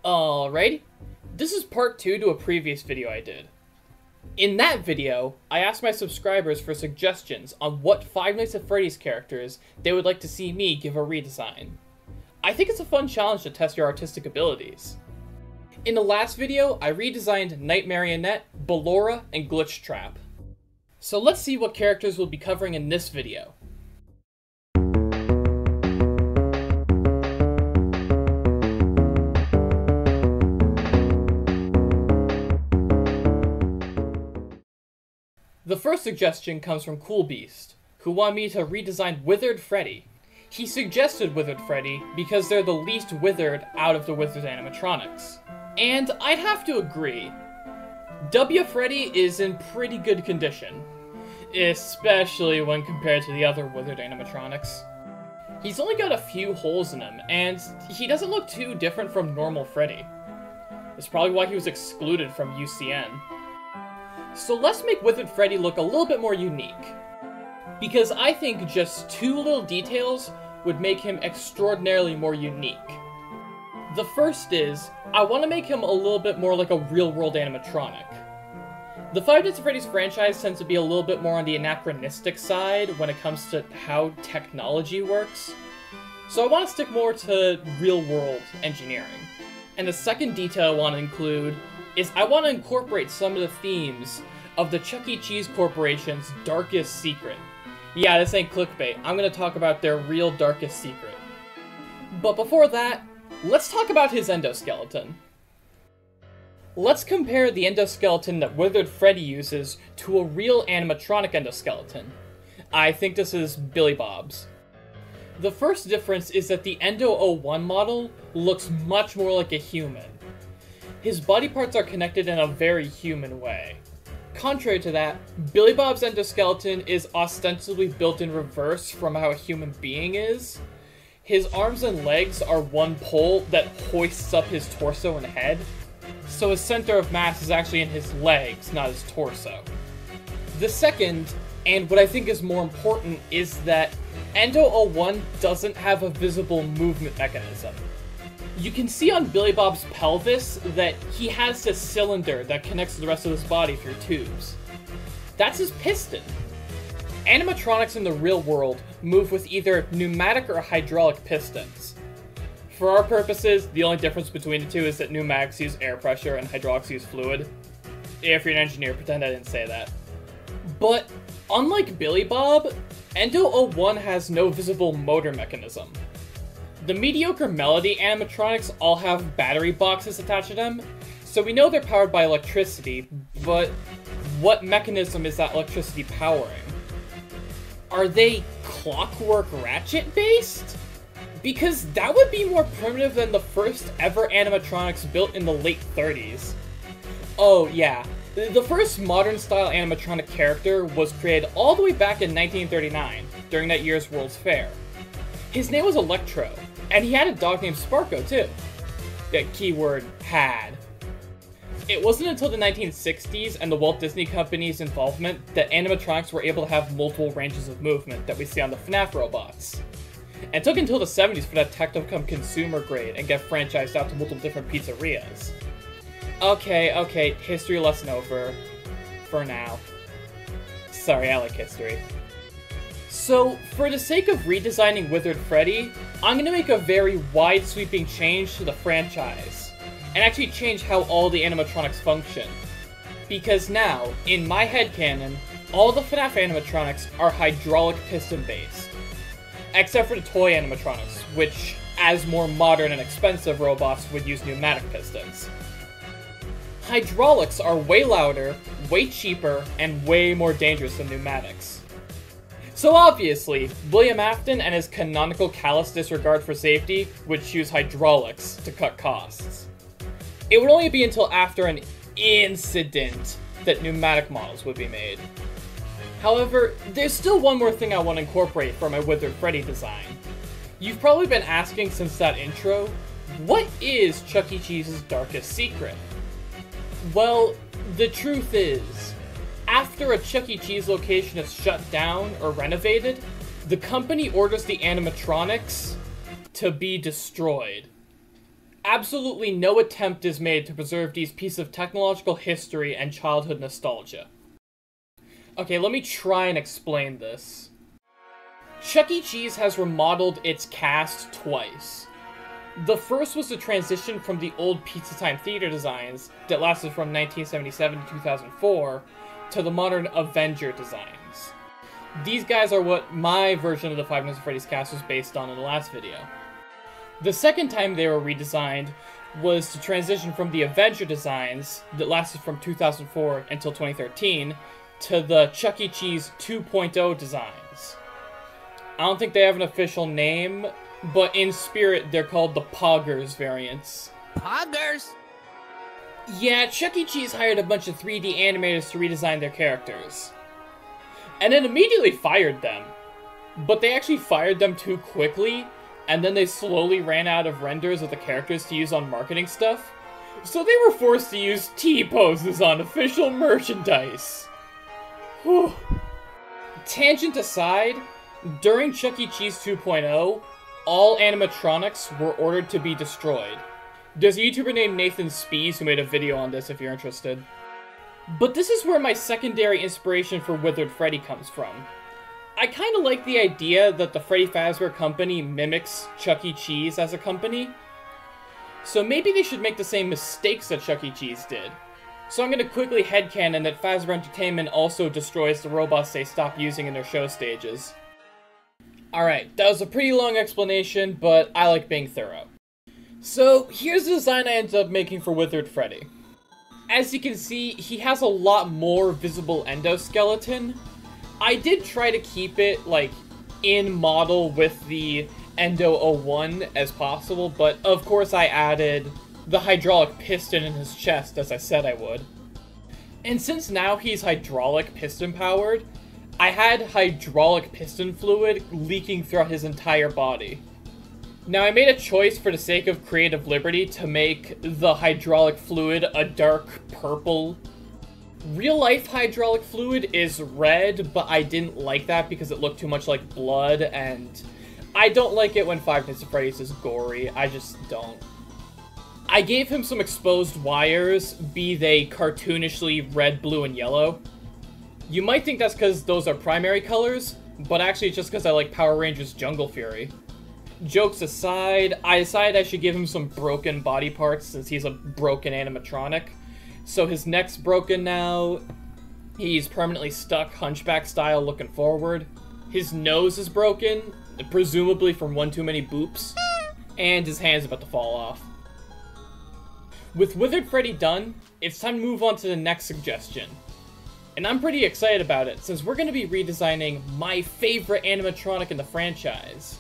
Alrighty, this is part 2 to a previous video I did. In that video, I asked my subscribers for suggestions on what Five Nights at Freddy's characters they would like to see me give a redesign. I think it's a fun challenge to test your artistic abilities. In the last video, I redesigned Night Marionette, Ballora, and Glitch Trap. So let's see what characters we'll be covering in this video. The first suggestion comes from Cool Beast, who wanted me to redesign Withered Freddy. He suggested Withered Freddy because they're the least withered out of the Withered animatronics. And I'd have to agree. W Freddy is in pretty good condition, especially when compared to the other Withered animatronics. He's only got a few holes in him, and he doesn't look too different from normal Freddy. That's probably why he was excluded from UCN. So let's make Withered Freddy look a little bit more unique, because I think just two little details would make him extraordinarily more unique. The first is, I want to make him a little bit more like a real-world animatronic. The Five Nights at Freddy's franchise tends to be a little bit more on the anachronistic side when it comes to how technology works, so I want to stick more to real-world engineering. And the second detail I want to include is I want to incorporate some of the themes of the Chuck E. Cheese Corporation's darkest secret. Yeah, this ain't clickbait. I'm going to talk about their real darkest secret. But before that, let's talk about his endoskeleton. Let's compare the endoskeleton that Withered Freddy uses to a real animatronic endoskeleton. I think this is Billy Bob's. The first difference is that the Endo 01 model looks much more like a human. His body parts are connected in a very human way. Contrary to that, Billy Bob's endoskeleton is ostensibly built in reverse from how a human being is. His arms and legs are one pole that hoists up his torso and head, so his center of mass is actually in his legs, not his torso. The second, and what I think is more important, is that Endo 01 doesn't have a visible movement mechanism. You can see on Billy Bob's pelvis that he has this cylinder that connects the rest of his body through tubes. That's his piston. Animatronics in the real world move with either pneumatic or hydraulic pistons. For our purposes, the only difference between the two is that pneumatics use air pressure and hydraulics use fluid. If you're an engineer, pretend I didn't say that. But unlike Billy Bob, Endo 01 has no visible motor mechanism. The mediocre Melody animatronics all have battery boxes attached to them, so we know they're powered by electricity, but what mechanism is that electricity powering? Are they clockwork ratchet based? Because that would be more primitive than the first ever animatronics built in the late 30s. Oh yeah, the first modern style animatronic character was created all the way back in 1939, during that year's World's Fair. His name was Electro, and he had a dog named Sparko too. That keyword, had. It wasn't until the 1960s and the Walt Disney Company's involvement that animatronics were able to have multiple ranges of movement that we see on the FNAF robots. And it took until the 70s for that tech to become consumer grade and get franchised out to multiple different pizzerias. Okay, history lesson over. For now. Sorry, I like history. So, for the sake of redesigning Withered Freddy, I'm going to make a very wide-sweeping change to the franchise, and actually change how all the animatronics function. Because now, in my headcanon, all the FNAF animatronics are hydraulic piston-based. Except for the toy animatronics, which, as more modern and expensive robots, would use pneumatic pistons. Hydraulics are way louder, way cheaper, and way more dangerous than pneumatics. So obviously, William Afton and his canonical callous disregard for safety would choose hydraulics to cut costs. It would only be until after an incident that pneumatic models would be made. However, there's still one more thing I want to incorporate for my Withered Freddy design. You've probably been asking since that intro, what is Chuck E. Cheese's darkest secret? Well, the truth is, after a Chuck E. Cheese location is shut down or renovated, the company orders the animatronics to be destroyed. Absolutely no attempt is made to preserve these pieces of technological history and childhood nostalgia. Okay, let me try and explain this. Chuck E. Cheese has remodeled its cast twice. The first was the transition from the old Pizza Time Theater designs that lasted from 1977 to 2004 to the modern Avenger designs. These guys are what my version of the Five Nights at Freddy's cast was based on in the last video. The second time they were redesigned was to transition from the Avenger designs that lasted from 2004 until 2013 to the Chuck E. Cheese 2.0 designs. I don't think they have an official name, but in spirit they're called the Poggers variants. Poggers? Yeah, Chuck E. Cheese hired a bunch of 3D animators to redesign their characters. And then immediately fired them. But they actually fired them too quickly, and then they slowly ran out of renders of the characters to use on marketing stuff. So they were forced to use T-poses on official merchandise. Whew. Tangent aside, during Chuck E. Cheese 2.0, all animatronics were ordered to be destroyed. There's a YouTuber named Nathan Spees who made a video on this if you're interested. But this is where my secondary inspiration for Withered Freddy comes from. I kinda like the idea that the Freddy Fazbear Company mimics Chuck E. Cheese as a company. So maybe they should make the same mistakes that Chuck E. Cheese did. So I'm gonna quickly headcanon that Fazbear Entertainment also destroys the robots they stop using in their show stages. Alright, that was a pretty long explanation, but I like being thorough. So here's the design I ended up making for Withered Freddy. As you can see, he has a lot more visible endoskeleton. I did try to keep it, like, in model with the Endo 01 as possible, but of course I added the hydraulic piston in his chest, as I said I would. And since now he's hydraulic piston powered, I had hydraulic piston fluid leaking throughout his entire body. Now I made a choice for the sake of creative liberty to make the hydraulic fluid a dark purple. Real life hydraulic fluid is red, but I didn't like that because it looked too much like blood, and I don't like it when Five Nights at Freddy's is gory. I just don't. I gave him some exposed wires, be they cartoonishly red, blue, and yellow. You might think that's because those are primary colors, but actually it's just because I like Power Rangers Jungle Fury. Jokes aside, I decided I should give him some broken body parts since he's a broken animatronic. So his neck's broken now, he's permanently stuck hunchback style looking forward. His nose is broken, presumably from one too many boops, and his hand's about to fall off. With Withered Freddy done, it's time to move on to the next suggestion. And I'm pretty excited about it, since we're going to be redesigning my favorite animatronic in the franchise.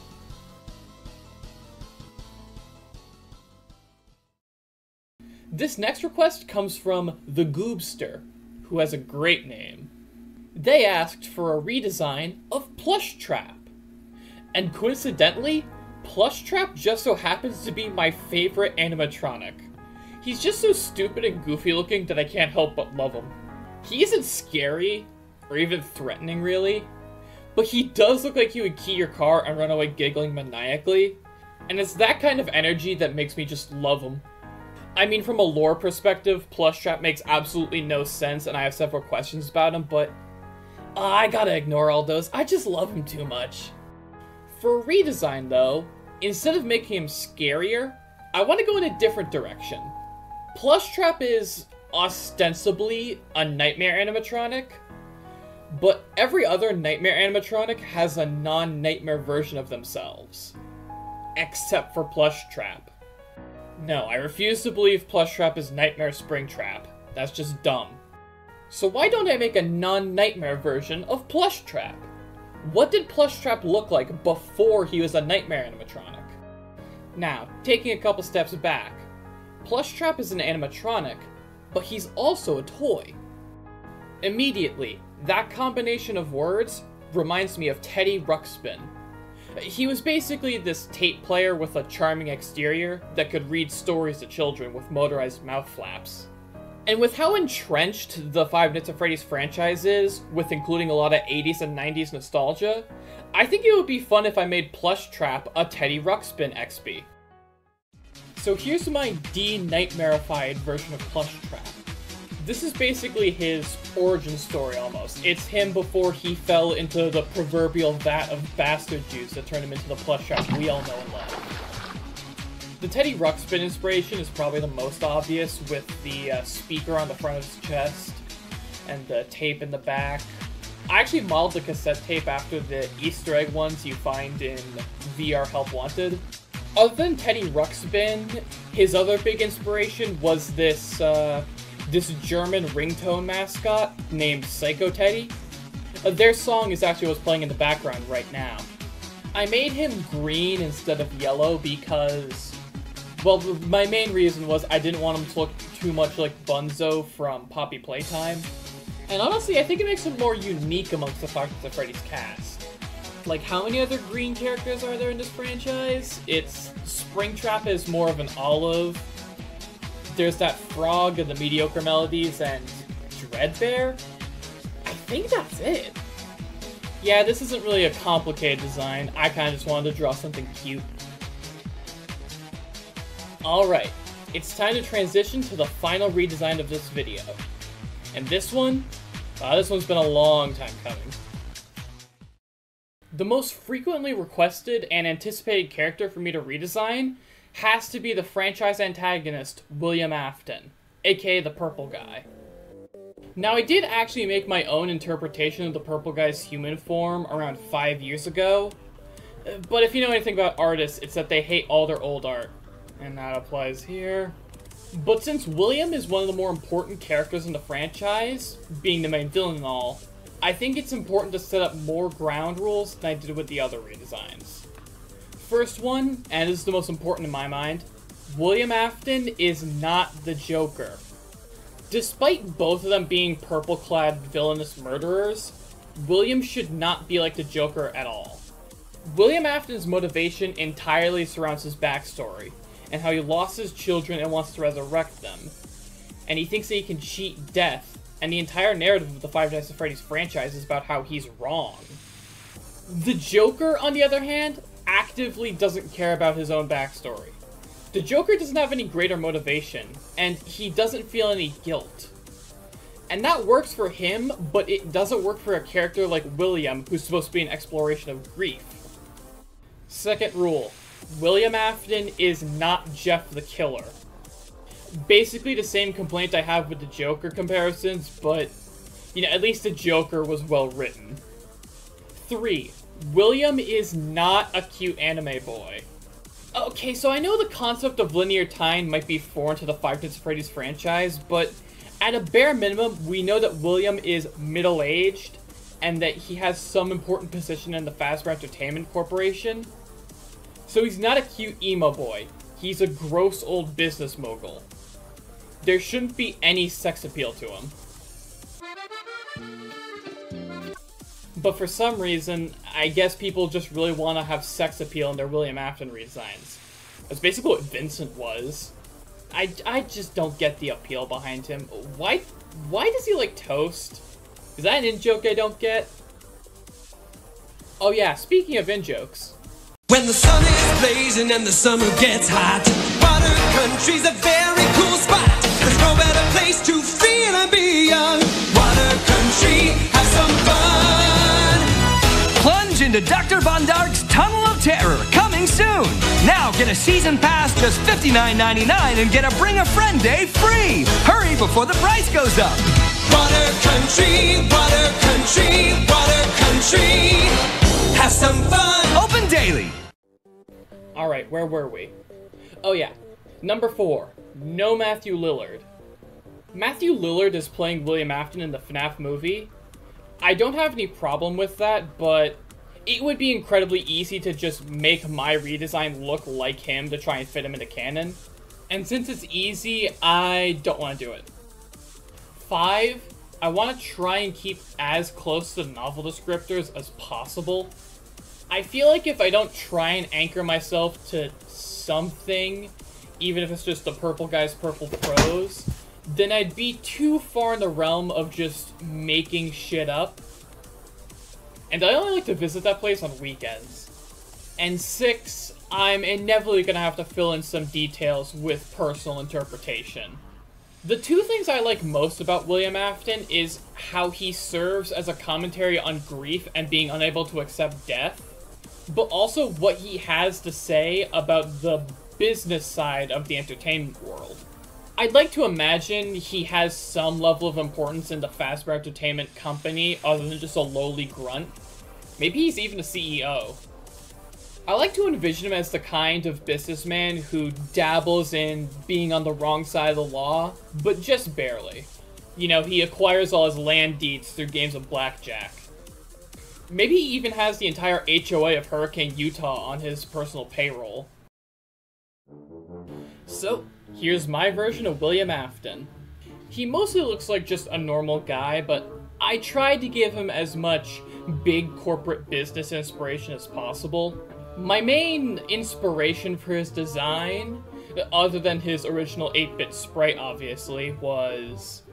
This next request comes from The Goobster, who has a great name. They asked for a redesign of Plushtrap. And coincidentally, Plushtrap just so happens to be my favorite animatronic. He's just so stupid and goofy looking that I can't help but love him. He isn't scary, or even threatening really, but he does look like he would key your car and run away giggling maniacally, and it's that kind of energy that makes me just love him. I mean, from a lore perspective, Plushtrap makes absolutely no sense, and I have several questions about him, but I gotta ignore all those. I just love him too much. For a redesign, though, instead of making him scarier, I want to go in a different direction. Plushtrap is ostensibly a nightmare animatronic, but every other nightmare animatronic has a non-nightmare version of themselves. Except for Plushtrap. No, I refuse to believe Plushtrap is Nightmare Springtrap. That's just dumb. So why don't I make a non-nightmare version of Plushtrap? What did Plushtrap look like before he was a nightmare animatronic? Now, taking a couple steps back, Plushtrap is an animatronic, but he's also a toy. Immediately, that combination of words reminds me of Teddy Ruxpin. He was basically this tape player with a charming exterior that could read stories to children with motorized mouth flaps. And with how entrenched the Five Nights at Freddy's franchise is, with including a lot of 80s and 90s nostalgia, I think it would be fun if I made Plushtrap a Teddy Ruxpin XP. So here's my de-nightmarified version of Plushtrap. This is basically his origin story almost. It's him before he fell into the proverbial vat of bastard juice that turned him into the Plushtrap we all know and love. The Teddy Ruxpin inspiration is probably the most obvious, with the speaker on the front of his chest and the tape in the back. I actually modeled the cassette tape after the Easter egg ones you find in VR Help Wanted. Other than Teddy Ruxpin, his other big inspiration was this German ringtone mascot named Psycho Teddy. Their song is actually what's playing in the background right now. I made him green instead of yellow because, well, my main reason was I didn't want him to look too much like Bunzo from Poppy Playtime. And honestly, I think it makes him more unique amongst the Five Nights at Freddy's cast. Like, how many other green characters are there in this franchise? Springtrap is more of an olive. There's that frog and the mediocre melodies and Dreadbear. I think that's it. Yeah, this isn't really a complicated design. I kind of just wanted to draw something cute. Alright, it's time to transition to the final redesign of this video. And this one's been a long time coming. The most frequently requested and anticipated character for me to redesign has to be the franchise antagonist, William Afton, aka the Purple Guy. Now, I did actually make my own interpretation of the Purple Guy's human form around 5 years ago, but if you know anything about artists, it's that they hate all their old art, and that applies here. But since William is one of the more important characters in the franchise, being the main villain and all, I think it's important to set up more ground rules than I did with the other redesigns. First one, and this is the most important in my mind, William Afton is not the Joker. Despite both of them being purple-clad villainous murderers, William should not be like the Joker at all. William Afton's motivation entirely surrounds his backstory, and how he lost his children and wants to resurrect them. And he thinks that he can cheat death, and the entire narrative of the Five Nights at Freddy's franchise is about how he's wrong. The Joker, on the other hand, actively doesn't care about his own backstory. The Joker doesn't have any greater motivation, and he doesn't feel any guilt. And that works for him, but it doesn't work for a character like William, who's supposed to be an exploration of grief. Second rule, William Afton is not Jeff the Killer. Basically the same complaint I have with the Joker comparisons, but, you know, at least the Joker was well written. 3. William is not a cute anime boy. Okay, so I know the concept of linear time might be foreign to the Five Nights at Freddy's franchise, but at a bare minimum, we know that William is middle-aged, and that he has some important position in the Fazbear Entertainment Corporation. So he's not a cute emo boy. He's a gross old business mogul. There shouldn't be any sex appeal to him. But for some reason, I guess people just really want to have sex appeal in their William Afton redesigns. That's basically what Vincent was. I just don't get the appeal behind him. Why does he like toast? Is that an in-joke I don't get? Oh yeah, speaking of in-jokes. When the sun is blazing and the summer gets hot, Water Country's a very cool spot. There's no better place to feel and be young. Water Country, have some fun. Plunge into Dr. Von Dark's Tunnel of Terror, coming soon. Now get a season pass just $59.99 and get a Bring a Friend Day free. Hurry before the price goes up. Water Country, Water Country, Water Country, have some fun. Open daily. Alright, where were we? Oh yeah, number 4, no Matthew Lillard. Matthew Lillard is playing William Afton in the FNAF movie. I don't have any problem with that, but it would be incredibly easy to just make my redesign look like him to try and fit him into canon. And since it's easy, I don't want to do it. 5, I want to try and keep as close to the novel descriptors as possible. I feel like if I don't try and anchor myself to something, even if it's just the Purple Guy's purple prose, then I'd be too far in the realm of just making shit up. And I only like to visit that place on weekends. And 6, I'm inevitably gonna have to fill in some details with personal interpretation. The two things I like most about William Afton is how he serves as a commentary on grief and being unable to accept death, but also what he has to say about the business side of the entertainment world. I'd like to imagine he has some level of importance in the Fazbear Entertainment Company other than just a lowly grunt. Maybe he's even a CEO. I like to envision him as the kind of businessman who dabbles in being on the wrong side of the law, but just barely. You know, he acquires all his land deeds through games of blackjack. Maybe he even has the entire HOA of Hurricane Utah on his personal payroll. So, here's my version of William Afton. He mostly looks like just a normal guy, but I tried to give him as much big corporate business inspiration as possible. My main inspiration for his design, other than his original 8-bit sprite obviously, was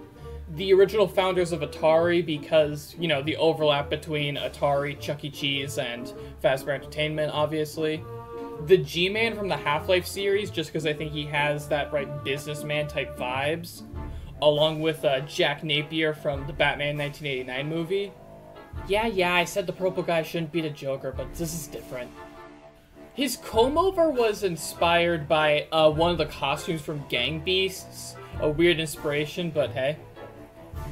the original founders of Atari because, you know, the overlap between Atari, Chuck E. Cheese, and Fazbear Entertainment, obviously. The G-Man from the Half-Life series, just because I think he has that, right, businessman-type vibes, along with Jack Napier from the Batman 1989 movie. Yeah, I said the purple guy shouldn't be the Joker, but this is different. His comb-over was inspired by one of the costumes from Gang Beasts. A weird inspiration, but hey.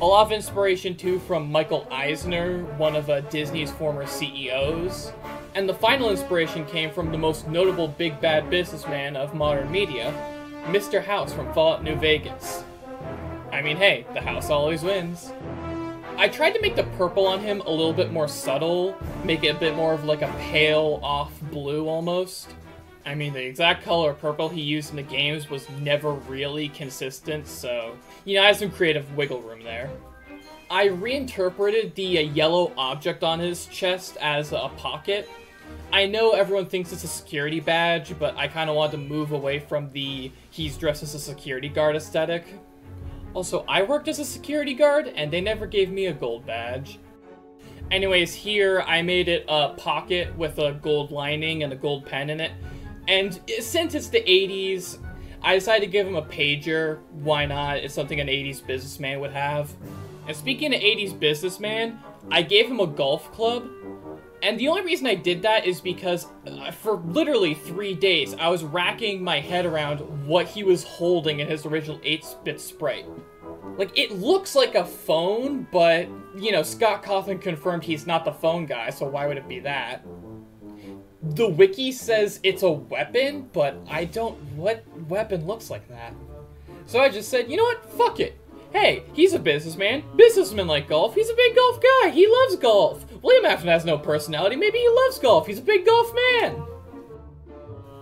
A lot of inspiration, too, from Michael Eisner, one of Disney's former CEOs. And the final inspiration came from the most notable big bad businessman of modern media, Mr. House from Fallout New Vegas. I mean, hey, the house always wins. I tried to make the purple on him a little bit more subtle, make it a bit more of like a pale off blue almost. I mean, the exact color of purple he used in the games was never really consistent, so, you know, I have some creative wiggle room there. I reinterpreted the yellow object on his chest as a pocket. I know everyone thinks it's a security badge, but I kind of wanted to move away from the he's dressed as a security guard aesthetic. Also, I worked as a security guard, and they never gave me a gold badge. Anyways, here I made it a pocket with a gold lining and a gold pen in it. And since it's the 80s, I decided to give him a pager. Why not? It's something an 80s businessman would have. And speaking of 80s businessman, I gave him a golf club. And the only reason I did that is because for literally 3 days, I was racking my head around what he was holding in his original 8-bit sprite. Like, it looks like a phone, but, you know, Scott Cawthon confirmed he's not the phone guy, so why would it be that? The wiki says it's a weapon, but what weapon looks like that? So I just said, you know what, fuck it. Hey, he's a businessman. Businessmen like golf. He's a big golf guy. He loves golf. William Afton has no personality. Maybe he loves golf. He's a big golf man.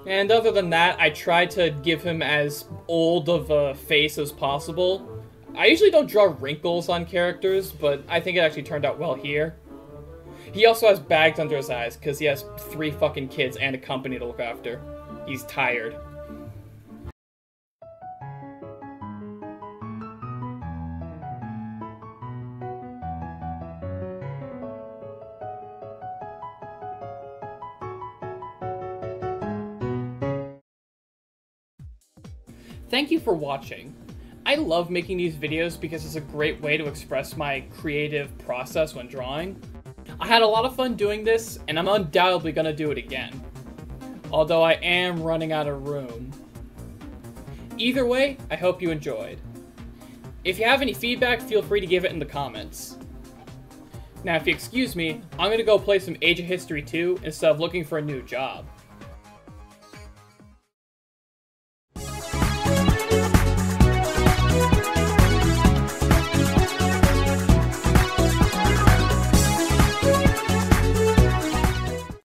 And other than that, I tried to give him as old of a face as possible. I usually don't draw wrinkles on characters, but I think it actually turned out well here. He also has bags under his eyes, because he has 3 fucking kids and a company to look after. He's tired. Thank you for watching. I love making these videos because it's a great way to express my creative process when drawing. I had a lot of fun doing this, and I'm undoubtedly gonna do it again. Although I am running out of room. Either way, I hope you enjoyed. If you have any feedback, feel free to give it in the comments. Now, if you excuse me, I'm gonna go play some Age of History 2 instead of looking for a new job.